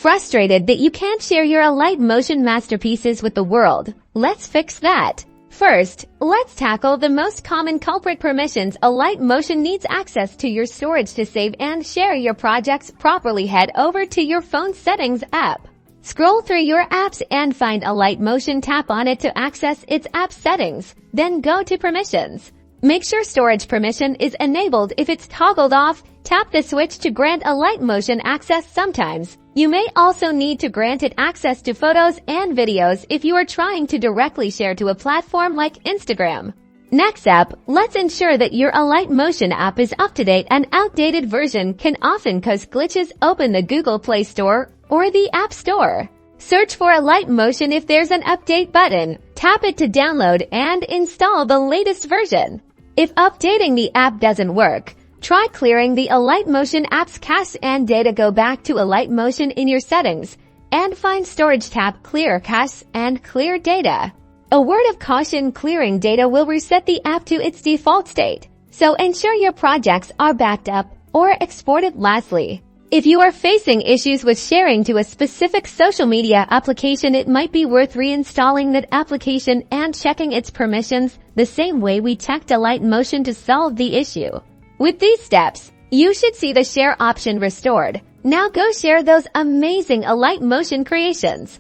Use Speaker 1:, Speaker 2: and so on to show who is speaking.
Speaker 1: Frustrated that you can't share your Alight Motion masterpieces with the world? Let's fix that. First, let's tackle the most common culprit: permissions. Alight Motion needs access to your storage to save and share your projects properly. Head over to your phone settings app. Scroll through your apps and find Alight Motion. Tap on it to access its app settings. Then go to permissions. Make sure storage permission is enabled. If it's toggled off, tap the switch to grant Alight Motion access. Sometimes you may also need to grant it access to photos and videos if you are trying to directly share to a platform like Instagram. Next up, let's ensure that your Alight Motion app is up to date. An outdated version can often cause glitches. Open the Google Play Store or the App Store. Search for Alight Motion. If there's an update button, tap it to download and install the latest version. If updating the app doesn't work, try clearing the Alight Motion app's cache and data. Go back to Alight Motion in your settings and find storage. Tap clear cache and clear data. A word of caution: clearing data will reset the app to its default state, so ensure your projects are backed up or exported. Lastly, if you are facing issues with sharing to a specific social media application, it might be worth reinstalling that application and checking its permissions the same way we checked Alight Motion to solve the issue. With these steps, you should see the share option restored. Now go share those amazing Alight Motion creations.